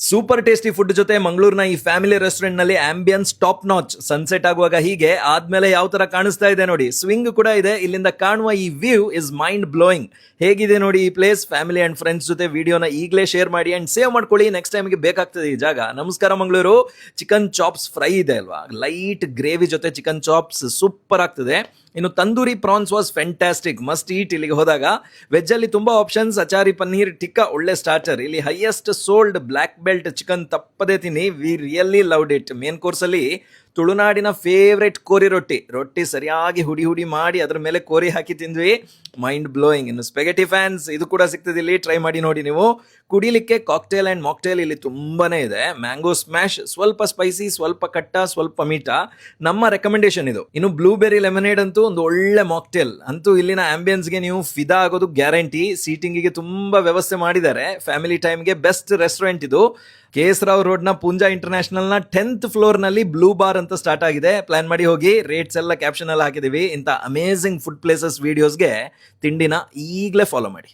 Super tasty food ಜೊತೆ ಮಂಗಳೂರಿನ ಈ ಫ್ಯಾಮಿಲಿ ರೆಸ್ಟೋರೆಂಟ್ ನಲ್ಲಿ ಆಂಬಿಯನ್ಸ್ ಟಾಪ್ ನಾಚ್. ಸನ್ಸೆಟ್ ಆಗುವಾಗ ಹೀಗೆ ಆದ್ಮೇಲೆ ಯಾವ ತರ ಕಾಣಿಸ್ತಾ ಇದೆ ನೋಡಿ, ಸ್ವಿಂಗ್ ಕೂಡ ಇದೆ. ಇಲ್ಲಿಂದ ಕಾಣುವ ಈ ವ್ಯೂ ಇಸ್ ಮೈಂಡ್ ಬ್ಲೋಯಿಂಗ್. ಹೇಗಿದೆ ನೋಡಿ ಈ ಪ್ಲೇಸ್. ಫ್ಯಾಮಿಲಿ ಅಂಡ್ ಫ್ರೆಂಡ್ಸ್ ಜೊತೆ ವಿಡಿಯೋನ ಈಗಲೇ ಶೇರ್ ಮಾಡಿ ಅಂಡ್ ಸೇವ್ ಮಾಡ್ಕೊಳ್ಳಿ. ನೆಕ್ಸ್ಟ್ ಟೈಮ್ಗೆ ಬೇಕಾಗ್ತದೆ ಈ ಜಾಗ. ನಮಸ್ಕಾರ ಮಂಗಳೂರು. ಚಿಕನ್ ಚಾಪ್ಸ್ ಫ್ರೈ ಇದೆ ಅಲ್ವಾ, ಲೈಟ್ ಗ್ರೇವಿ ಜೊತೆ ಚಿಕನ್ ಚಾಪ್ಸ್ ಸೂಪರ್ ಆಗ್ತದೆ. ಇನ್ನು tandoori prawns was fantastic, must eat. ಇಲ್ಲಿಗೆ ಹೋದಾಗ ವೆಜ್ ಅಲ್ಲಿ ತುಂಬಾ ಆಪ್ಷನ್ಸ್. ಅಚಾರಿ ಪನ್ನೀರ್ ಟಿಕ್ಕಾ ಒಳ್ಳೆ ಸ್ಟಾರ್ಟರ್. ಇಲ್ಲಿ highest sold black belt chicken ತಪ್ಪದೇ ತಿನ್ನಿ, we really loved it. Main course ಅಲ್ಲಿ ತುಳುನಾಡಿನ ಫೇವ್ರೆಟ್ ಕೋರಿ ರೊಟ್ಟಿ ಸರಿಯಾಗಿ ಹುಡಿ ಮಾಡಿ ಅದ್ರ ಮೇಲೆ ಕೋರಿ ಹಾಕಿ ತಿಂದ್ವಿ, ಮೈಂಡ್ ಬ್ಲೋಯಿಂಗ್. ಇನ್ನು ಸ್ಪೆಗೆಟಿ ಫ್ಯಾನ್ಸ್ ಇದು ಕೂಡ ಸಿಗ್ತದೆ ಇಲ್ಲಿ, ಟ್ರೈ ಮಾಡಿ ನೋಡಿ ನೀವು. ಕುಡಿಲಿಕ್ಕೆ ಕಾಕ್ಟೇಲ್ ಅಂಡ್ ಮಾಕ್ಟೇಲ್ ಇಲ್ಲಿ ತುಂಬಾನೇ ಇದೆ. ಮ್ಯಾಂಗೋ ಸ್ಮ್ಯಾಶ್, ಸ್ವಲ್ಪ ಸ್ಪೈಸಿ, ಸ್ವಲ್ಪ ಕಟ್ಟ, ಸ್ವಲ್ಪ ಮೀಠಾ, ನಮ್ಮ ರೆಕಮೆಂಡೇಶನ್ ಇದು. ಇನ್ನು ಬ್ಲೂಬೆರಿ ಲೆಮನೇಡ್ ಅಂತೂ ಒಂದು ಒಳ್ಳೆ ಮಾಕ್ಟೇಲ್. ಅಂತೂ ಇಲ್ಲಿನ ಆಂಬಿಯನ್ಸ್ಗೆ ನೀವು ಫಿದಾ ಆಗೋದು ಗ್ಯಾರಂಟಿ. ಸೀಟಿಂಗಿಗೆ ತುಂಬಾ ವ್ಯವಸ್ಥೆ ಮಾಡಿದ್ದಾರೆ. ಫ್ಯಾಮಿಲಿ ಟೈಮ್ಗೆ ಬೆಸ್ಟ್ ರೆಸ್ಟೋರೆಂಟ್ ಇದು. KS ರಾವ್ ರೋಡ್ನ ಪೂಂಜಾ ಇಂಟರ್ನ್ಯಾಷನಲ್ ನ 10th ಫ್ಲೋರ್ ನಲ್ಲಿ ಬ್ಲೂ ಬಾರ್ ಅಂತ ಸ್ಟಾರ್ಟ್ ಆಗಿದೆ. ಪ್ಲಾನ್ ಮಾಡಿ ಹೋಗಿ. ರೇಟ್ಸ್ ಎಲ್ಲ ಕ್ಯಾಪ್ಷನ್ ಅಲ್ಲಿ ಹಾಕಿದೀವಿ. ಇಂಥ ಅಮೇಸಿಂಗ್ ಫುಡ್ ಪ್ಲೇಸಸ್ ವಿಡಿಯೋಸ್ಗೆ ತಿಂಡಿನ ಈಗಲೇ ಫಾಲೋ ಮಾಡಿ.